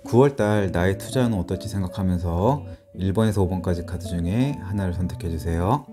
9월달 나의 투자는 어떨지 생각하면서 1번에서 5번까지 카드 중에 하나를 선택해 주세요.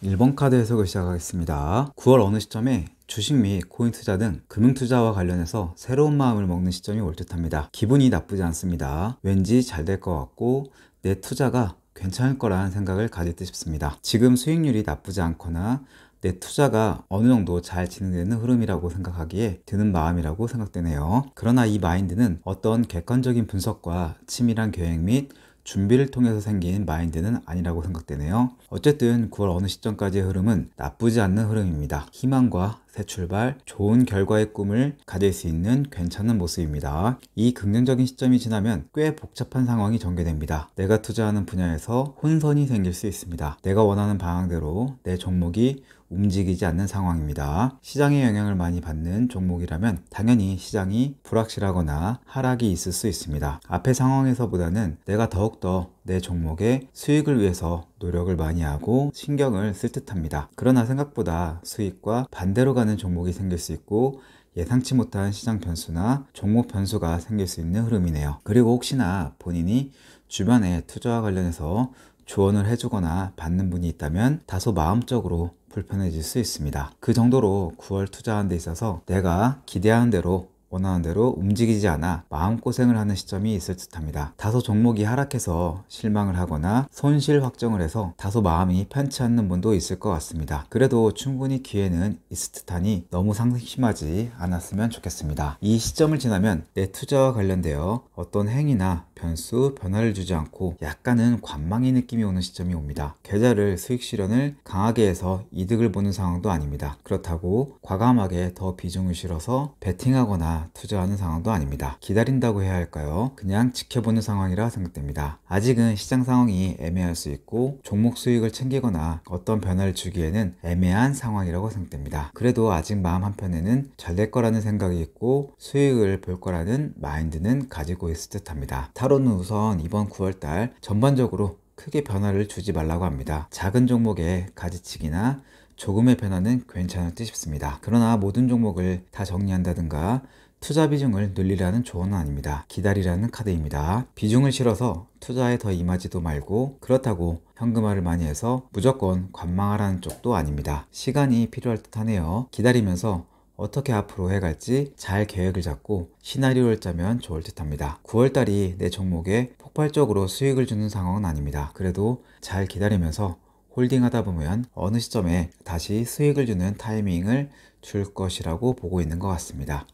1번 카드 해석을 시작하겠습니다. 9월 어느 시점에 주식 및 코인 투자 등 금융 투자와 관련해서 새로운 마음을 먹는 시점이 올 듯합니다. 기분이 나쁘지 않습니다. 왠지 잘 될 것 같고 내 투자가 괜찮을 거라는 생각을 가질 듯 싶습니다. 지금 수익률이 나쁘지 않거나 내 투자가 어느 정도 잘 진행되는 흐름이라고 생각하기에 드는 마음이라고 생각되네요. 그러나 이 마인드는 어떤 객관적인 분석과 치밀한 계획 및 준비를 통해서 생긴 마인드는 아니라고 생각되네요. 어쨌든 9월 어느 시점까지의 흐름은 나쁘지 않는 흐름입니다. 희망과 새 출발, 좋은 결과의 꿈을 가질 수 있는 괜찮은 모습입니다. 이 긍정적인 시점이 지나면 꽤 복잡한 상황이 전개됩니다. 내가 투자하는 분야에서 혼선이 생길 수 있습니다. 내가 원하는 방향대로 내 종목이 움직이지 않는 상황입니다. 시장의 영향을 많이 받는 종목이라면 당연히 시장이 불확실하거나 하락이 있을 수 있습니다. 앞의 상황에서보다는 내가 더욱더 내 종목의 수익을 위해서 노력을 많이 하고 신경을 쓸 듯합니다. 그러나 생각보다 수익과 반대로 가는 종목이 생길 수 있고 예상치 못한 시장 변수나 종목 변수가 생길 수 있는 흐름이네요. 그리고 혹시나 본인이 주변에 투자와 관련해서 조언을 해주거나 받는 분이 있다면 다소 마음적으로 불편해질 수 있습니다. 그 정도로 9월 투자하는 데 있어서 내가 기대하는 대로 원하는 대로 움직이지 않아 마음고생을 하는 시점이 있을 듯합니다. 다소 종목이 하락해서 실망을 하거나 손실 확정을 해서 다소 마음이 편치 않는 분도 있을 것 같습니다. 그래도 충분히 기회는 있을 듯하니 너무 상심하지 않았으면 좋겠습니다. 이 시점을 지나면 내 투자와 관련되어 어떤 행위나 변수, 변화를 주지 않고 약간은 관망의 느낌이 오는 시점이 옵니다. 계좌를 수익 실현을 강하게 해서 이득을 보는 상황도 아닙니다. 그렇다고 과감하게 더 비중을 실어서 베팅하거나 투자하는 상황도 아닙니다. 기다린다고 해야 할까요? 그냥 지켜보는 상황이라 생각됩니다. 아직은 시장 상황이 애매할 수 있고 종목 수익을 챙기거나 어떤 변화를 주기에는 애매한 상황이라고 생각됩니다. 그래도 아직 마음 한편에는 잘 될 거라는 생각이 있고 수익을 볼 거라는 마인드는 가지고 있을 듯 합니다. 타로는 우선 이번 9월달 전반적으로 크게 변화를 주지 말라고 합니다. 작은 종목의 가지치기나 조금의 변화는 괜찮을 듯 싶습니다. 그러나 모든 종목을 다 정리한다든가 투자 비중을 늘리라는 조언은 아닙니다. 기다리라는 카드입니다. 비중을 실어서 투자에 더 임하지도 말고 그렇다고 현금화를 많이 해서 무조건 관망하라는 쪽도 아닙니다. 시간이 필요할 듯 하네요. 기다리면서 어떻게 앞으로 해갈지 잘 계획을 잡고 시나리오를 짜면 좋을 듯 합니다. 9월달이 내 종목에 폭발적으로 수익을 주는 상황은 아닙니다. 그래도 잘 기다리면서 홀딩하다 보면 어느 시점에 다시 수익을 주는 타이밍을 줄 것이라고 보고 있는 것 같습니다.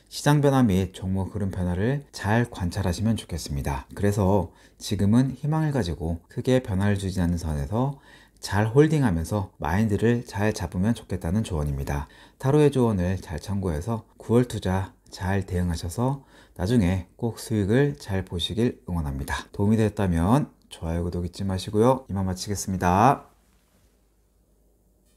시장 변화 및 종목 흐름 변화를 잘 관찰하시면 좋겠습니다. 그래서 지금은 희망을 가지고 크게 변화를 주지 않는 선에서 잘 홀딩하면서 마인드를 잘 잡으면 좋겠다는 조언입니다. 타로의 조언을 잘 참고해서 9월 투자 잘 대응하셔서 나중에 꼭 수익을 잘 보시길 응원합니다. 도움이 되었다면 좋아요, 구독 잊지 마시고요. 이만 마치겠습니다.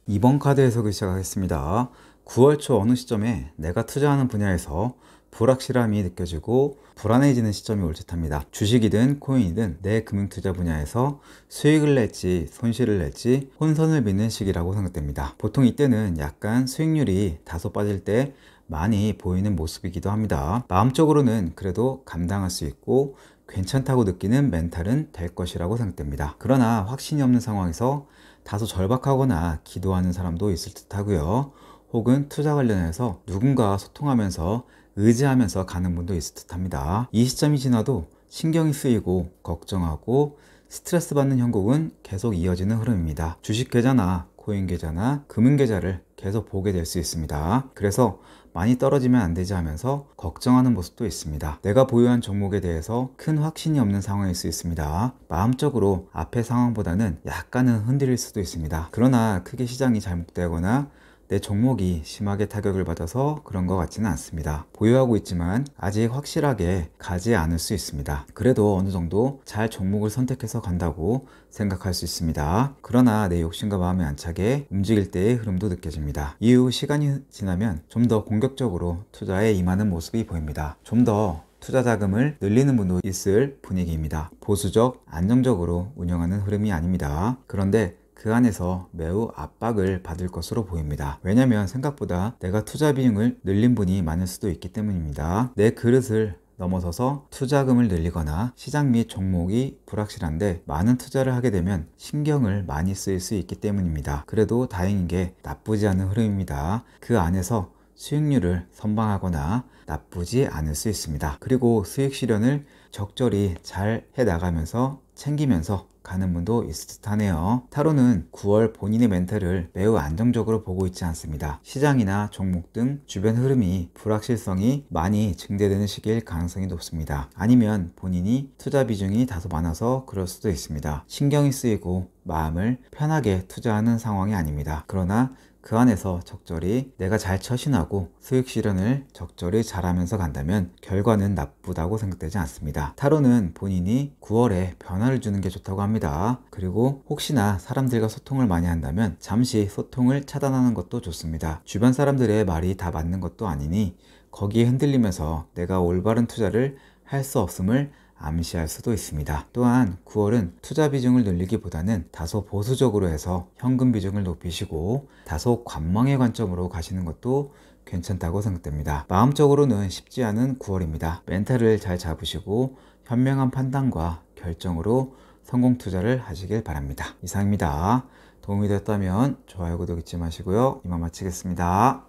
2번 카드 해석을 시작하겠습니다. 9월 초 어느 시점에 내가 투자하는 분야에서 불확실함이 느껴지고 불안해지는 시점이 올 듯합니다. 주식이든 코인이든 내 금융투자 분야에서 수익을 낼지 손실을 낼지 혼선을 빚는 시기라고 생각됩니다. 보통 이때는 약간 수익률이 다소 빠질 때 많이 보이는 모습이기도 합니다. 마음적으로는 그래도 감당할 수 있고 괜찮다고 느끼는 멘탈은 될 것이라고 생각됩니다. 그러나 확신이 없는 상황에서 다소 절박하거나 기도하는 사람도 있을 듯 하고요. 혹은 투자 관련해서 누군가와 소통하면서 의지하면서 가는 분도 있을 듯 합니다. 이 시점이 지나도 신경이 쓰이고 걱정하고 스트레스 받는 형국은 계속 이어지는 흐름입니다. 주식 계좌나 코인 계좌나 금융 계좌를 계속 보게 될 수 있습니다. 그래서 많이 떨어지면 안 되지 하면서 걱정하는 모습도 있습니다. 내가 보유한 종목에 대해서 큰 확신이 없는 상황일 수 있습니다. 마음적으로 앞의 상황보다는 약간은 흔들릴 수도 있습니다. 그러나 크게 시장이 잘못되거나 내 종목이 심하게 타격을 받아서 그런 것 같지는 않습니다. 보유하고 있지만 아직 확실하게 가지 않을 수 있습니다. 그래도 어느 정도 잘 종목을 선택해서 간다고 생각할 수 있습니다. 그러나 내 욕심과 마음에 안 차게 움직일 때의 흐름도 느껴집니다. 이후 시간이 지나면 좀 더 공격적으로 투자에 임하는 모습이 보입니다. 좀 더 투자 자금을 늘리는 분도 있을 분위기입니다. 보수적, 안정적으로 운영하는 흐름이 아닙니다. 그런데 그 안에서 매우 압박을 받을 것으로 보입니다. 왜냐하면 생각보다 내가 투자 비중을 늘린 분이 많을 수도 있기 때문입니다. 내 그릇을 넘어서서 투자금을 늘리거나 시장 및 종목이 불확실한데 많은 투자를 하게 되면 신경을 많이 쓰일 수 있기 때문입니다. 그래도 다행인 게 나쁘지 않은 흐름입니다. 그 안에서 수익률을 선방하거나 나쁘지 않을 수 있습니다. 그리고 수익 실현을 적절히 잘 해나가면서 챙기면서 가는 분도 있을 듯 하네요. 타로는 9월 본인의 멘탈을 매우 안정적으로 보고 있지 않습니다. 시장이나 종목 등 주변 흐름이 불확실성이 많이 증대되는 시기일 가능성이 높습니다. 아니면 본인이 투자 비중이 다소 많아서 그럴 수도 있습니다. 신경이 쓰이고 마음을 편하게 투자하는 상황이 아닙니다. 그러나 그 안에서 적절히 내가 잘 처신하고 수익 실현을 적절히 잘하면서 간다면 결과는 나쁘다고 생각되지 않습니다. 타로는 본인이 9월에 변화를 주는 게 좋다고 합니다. 그리고 혹시나 사람들과 소통을 많이 한다면 잠시 소통을 차단하는 것도 좋습니다. 주변 사람들의 말이 다 맞는 것도 아니니 거기에 흔들리면서 내가 올바른 투자를 할 수 없음을 암시할 수도 있습니다. 또한 9월은 투자 비중을 늘리기보다는 다소 보수적으로 해서 현금 비중을 높이시고 다소 관망의 관점으로 가시는 것도 괜찮다고 생각됩니다. 마음적으로는 쉽지 않은 9월입니다. 멘탈을 잘 잡으시고 현명한 판단과 결정으로 성공 투자를 하시길 바랍니다. 이상입니다. 도움이 됐다면 좋아요, 구독 잊지 마시고요. 이만 마치겠습니다.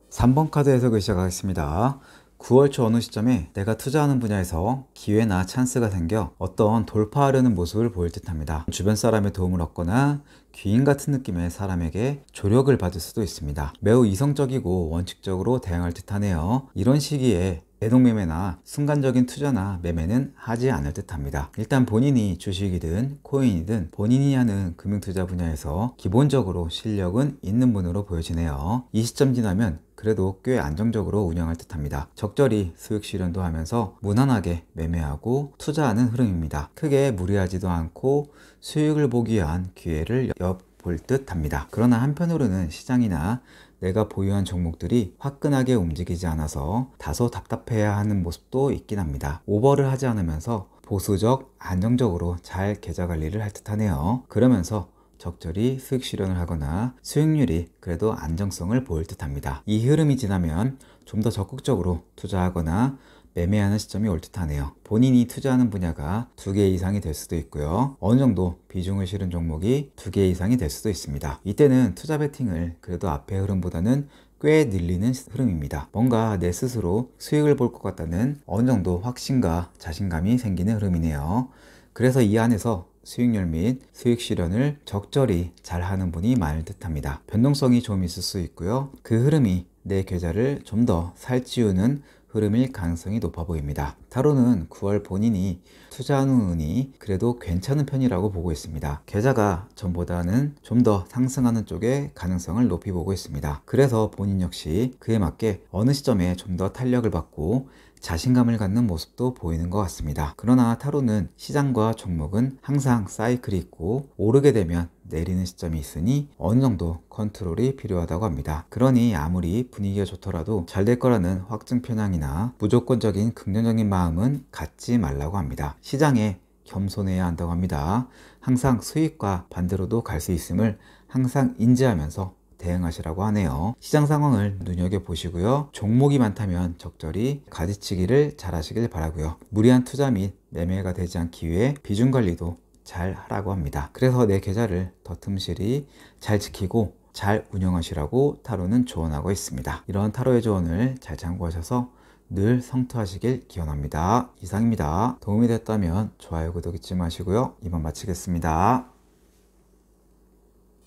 3번 카드 해석을 시작하겠습니다. 9월 초 어느 시점에 내가 투자하는 분야에서 기회나 찬스가 생겨 어떤 돌파하려는 모습을 보일 듯 합니다. 주변 사람의 도움을 얻거나 귀인 같은 느낌의 사람에게 조력을 받을 수도 있습니다. 매우 이성적이고 원칙적으로 대응할 듯 하네요. 이런 시기에 대동매매나 순간적인 투자나 매매는 하지 않을 듯 합니다. 일단 본인이 주식이든 코인이든 본인이 하는 금융투자 분야에서 기본적으로 실력은 있는 분으로 보여지네요. 이 시점 지나면 그래도 꽤 안정적으로 운영할 듯 합니다. 적절히 수익 실현도 하면서 무난하게 매매하고 투자하는 흐름입니다. 크게 무리하지도 않고 수익을 보기 위한 기회를 엿볼 듯 합니다. 그러나 한편으로는 시장이나 내가 보유한 종목들이 화끈하게 움직이지 않아서 다소 답답해야 하는 모습도 있긴 합니다. 오버를 하지 않으면서 보수적, 안정적으로 잘 계좌 관리를 할 듯 하네요. 그러면서 적절히 수익 실현을 하거나 수익률이 그래도 안정성을 보일 듯 합니다. 이 흐름이 지나면 좀 더 적극적으로 투자하거나 매매하는 시점이 올 듯 하네요. 본인이 투자하는 분야가 2개 이상이 될 수도 있고요. 어느 정도 비중을 실은 종목이 2개 이상이 될 수도 있습니다. 이때는 투자 베팅을 그래도 앞의 흐름보다는 꽤 늘리는 흐름입니다. 뭔가 내 스스로 수익을 볼 것 같다는 어느 정도 확신과 자신감이 생기는 흐름이네요. 그래서 이 안에서 수익률 및 수익 실현을 적절히 잘 하는 분이 많을 듯 합니다. 변동성이 좀 있을 수 있고요. 그 흐름이 내 계좌를 좀 더 살찌우는 흐름일 가능성이 높아 보입니다. 타로는 9월 본인이 투자하는 운이 그래도 괜찮은 편이라고 보고 있습니다. 계좌가 전보다는 좀 더 상승하는 쪽에 가능성을 높이 보고 있습니다. 그래서 본인 역시 그에 맞게 어느 시점에 좀 더 탄력을 받고 자신감을 갖는 모습도 보이는 것 같습니다. 그러나 타로는 시장과 종목은 항상 사이클이 있고 오르게 되면 내리는 시점이 있으니 어느 정도 컨트롤이 필요하다고 합니다. 그러니 아무리 분위기가 좋더라도 잘 될 거라는 확증 편향이나 무조건적인 긍정적인 마음은 갖지 말라고 합니다. 시장에 겸손해야 한다고 합니다. 항상 수익과 반대로도 갈 수 있음을 항상 인지하면서 대응하시라고 하네요. 시장 상황을 눈여겨보시고요. 종목이 많다면 적절히 가지치기를 잘 하시길 바라고요. 무리한 투자 및 매매가 되지 않기 위해 비중 관리도 잘 하라고 합니다. 그래서 내 계좌를 더 틈실이 잘 지키고 잘 운영하시라고 타로는 조언하고 있습니다. 이런 타로의 조언을 잘 참고하셔서 늘 성투하시길 기원합니다. 이상입니다. 도움이 됐다면 좋아요, 구독 잊지 마시고요. 이만 마치겠습니다.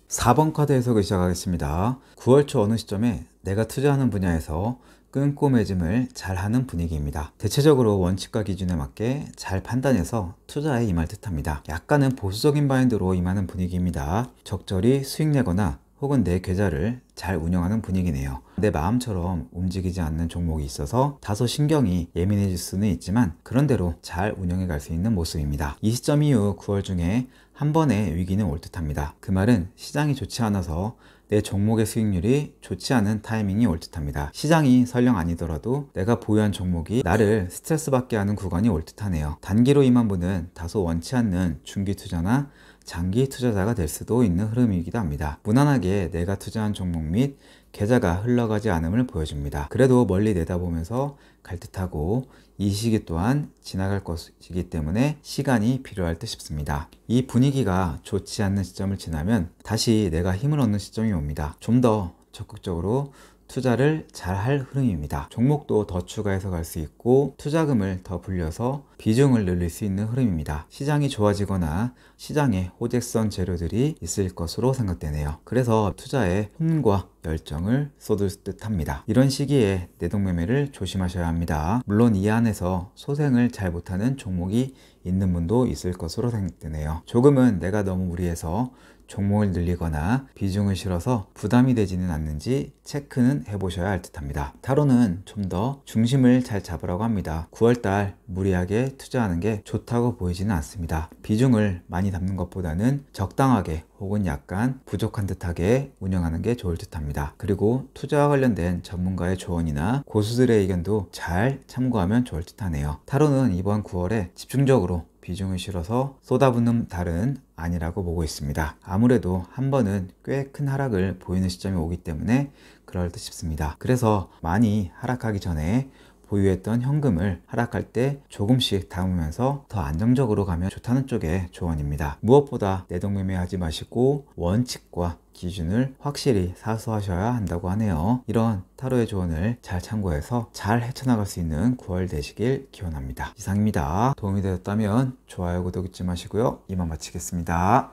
4번 카드 해석을 시작하겠습니다. 9월 초 어느 시점에 내가 투자하는 분야에서 끊고 매짐을 잘하는 분위기입니다. 대체적으로 원칙과 기준에 맞게 잘 판단해서 투자에 임할 듯합니다. 약간은 보수적인 마인드로 임하는 분위기입니다. 적절히 수익 내거나 혹은 내 계좌를 잘 운영하는 분위기네요. 내 마음처럼 움직이지 않는 종목이 있어서 다소 신경이 예민해질 수는 있지만 그런대로 잘 운영해 갈 수 있는 모습입니다. 이 시점 이후 9월 중에 한 번의 위기는 올 듯합니다. 그 말은 시장이 좋지 않아서 내 종목의 수익률이 좋지 않은 타이밍이 올 듯합니다. 시장이 설령 아니더라도 내가 보유한 종목이 나를 스트레스 받게 하는 구간이 올 듯하네요. 단기로 임한 분은 다소 원치 않는 중기 투자나 장기 투자자가 될 수도 있는 흐름이기도 합니다. 무난하게 내가 투자한 종목 및 계좌가 흘러가지 않음을 보여줍니다. 그래도 멀리 내다보면서 갈 듯하고 이 시기 또한 지나갈 것이기 때문에 시간이 필요할 듯 싶습니다. 이 분위기가 좋지 않는 시점을 지나면 다시 내가 힘을 얻는 시점이 옵니다. 좀 더 적극적으로 투자를 잘 할 흐름입니다. 종목도 더 추가해서 갈 수 있고 투자금을 더 불려서 비중을 늘릴 수 있는 흐름입니다. 시장이 좋아지거나 시장에 호재성 재료들이 있을 것으로 생각되네요. 그래서 투자에 혼과 열정을 쏟을 듯 합니다. 이런 시기에 내동매매를 조심하셔야 합니다. 물론 이 안에서 소생을 잘 못하는 종목이 있는 분도 있을 것으로 생각되네요. 조금은 내가 너무 무리해서 종목을 늘리거나 비중을 실어서 부담이 되지는 않는지 체크는 해보셔야 할 듯합니다. 타로는 좀 더 중심을 잘 잡으라고 합니다. 9월달 무리하게 투자하는 게 좋다고 보이지는 않습니다. 비중을 많이 담는 것보다는 적당하게 혹은 약간 부족한 듯하게 운영하는 게 좋을 듯합니다. 그리고 투자와 관련된 전문가의 조언이나 고수들의 의견도 잘 참고하면 좋을 듯하네요. 타로는 이번 9월에 집중적으로 비중을 실어서 쏟아붓는 달은 아니라고 보고 있습니다. 아무래도 한 번은 꽤 큰 하락을 보이는 시점이 오기 때문에 그럴 듯 싶습니다. 그래서 많이 하락하기 전에 보유했던 현금을 하락할 때 조금씩 담으면서 더 안정적으로 가면 좋다는 쪽의 조언입니다. 무엇보다 내동매매하지 마시고 원칙과 기준을 확실히 사수하셔야 한다고 하네요. 이런 타로의 조언을 잘 참고해서 잘 헤쳐나갈 수 있는 9월 되시길 기원합니다. 이상입니다. 도움이 되었다면 좋아요, 구독 잊지 마시고요. 이만 마치겠습니다.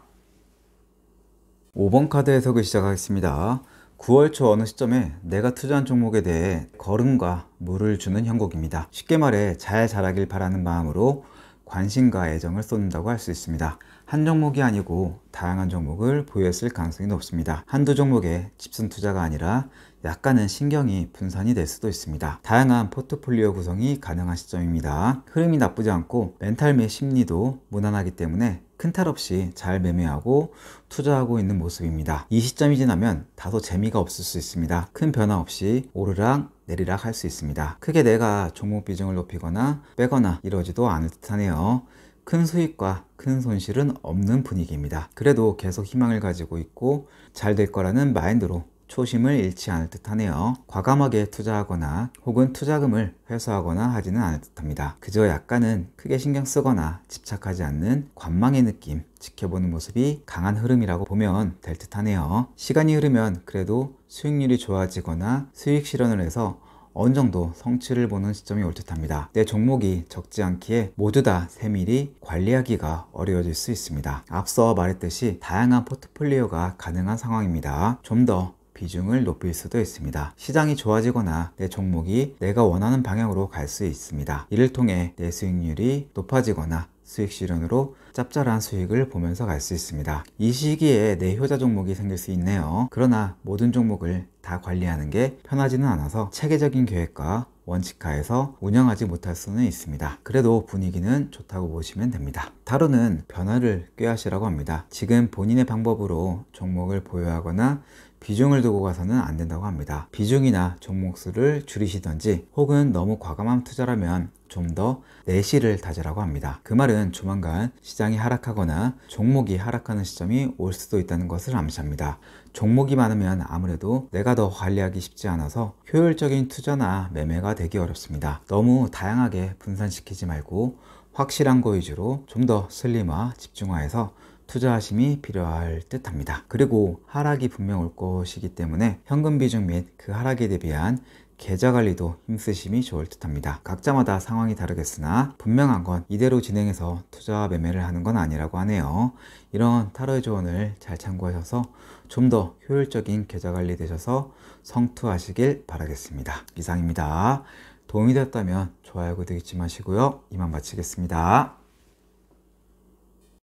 5번 카드 해석을 시작하겠습니다. 9월 초 어느 시점에 내가 투자한 종목에 대해 거름과 물을 주는 형국입니다. 쉽게 말해 잘 자라길 바라는 마음으로 관심과 애정을 쏟는다고 할 수 있습니다. 한 종목이 아니고 다양한 종목을 보유했을 가능성이 높습니다. 한두 종목에 집중 투자가 아니라 약간은 신경이 분산이 될 수도 있습니다. 다양한 포트폴리오 구성이 가능한 시점입니다. 흐름이 나쁘지 않고 멘탈 및 심리도 무난하기 때문에 큰 탈 없이 잘 매매하고 투자하고 있는 모습입니다. 이 시점이 지나면 다소 재미가 없을 수 있습니다. 큰 변화 없이 오르락 내리락 할 수 있습니다. 크게 내가 종목 비중을 높이거나 빼거나 이러지도 않을 듯하네요. 큰 수익과 큰 손실은 없는 분위기입니다. 그래도 계속 희망을 가지고 있고 잘 될 거라는 마인드로 초심을 잃지 않을 듯 하네요. 과감하게 투자하거나 혹은 투자금을 회수하거나 하지는 않을 듯 합니다. 그저 약간은 크게 신경 쓰거나 집착하지 않는 관망의 느낌 지켜보는 모습이 강한 흐름이라고 보면 될 듯 하네요. 시간이 흐르면 그래도 수익률이 좋아지거나 수익 실현을 해서 어느 정도 성취를 보는 시점이 올 듯합니다. 내 종목이 적지 않기에 모두 다 세밀히 관리하기가 어려워질 수 있습니다. 앞서 말했듯이 다양한 포트폴리오가 가능한 상황입니다. 좀 더 비중을 높일 수도 있습니다. 시장이 좋아지거나 내 종목이 내가 원하는 방향으로 갈 수 있습니다. 이를 통해 내 수익률이 높아지거나 수익 실현으로 짭짤한 수익을 보면서 갈 수 있습니다. 이 시기에 내 효자 종목이 생길 수 있네요. 그러나 모든 종목을 다 관리하는 게 편하지는 않아서 체계적인 계획과 원칙하에서 운영하지 못할 수는 있습니다. 그래도 분위기는 좋다고 보시면 됩니다. 타로는 변화를 꾀하시라고 합니다. 지금 본인의 방법으로 종목을 보유하거나 비중을 두고 가서는 안 된다고 합니다. 비중이나 종목 수를 줄이시던지 혹은 너무 과감한 투자라면 좀 더 내실을 다지라고 합니다. 그 말은 조만간 시장이 하락하거나 종목이 하락하는 시점이 올 수도 있다는 것을 암시합니다. 종목이 많으면 아무래도 내가 더 관리하기 쉽지 않아서 효율적인 투자나 매매가 되기 어렵습니다. 너무 다양하게 분산시키지 말고 확실한 거 위주로 좀 더 슬림화, 집중화해서 투자하심이 필요할 듯 합니다. 그리고 하락이 분명 올 것이기 때문에 현금 비중 및 그 하락에 대비한 계좌 관리도 힘쓰심이 좋을 듯 합니다. 각자마다 상황이 다르겠으나 분명한 건 이대로 진행해서 투자와 매매를 하는 건 아니라고 하네요. 이런 타로의 조언을 잘 참고하셔서 좀 더 효율적인 계좌 관리 되셔서 성투하시길 바라겠습니다. 이상입니다. 도움이 되었다면 좋아요, 구독 잊지 마시고요. 이만 마치겠습니다.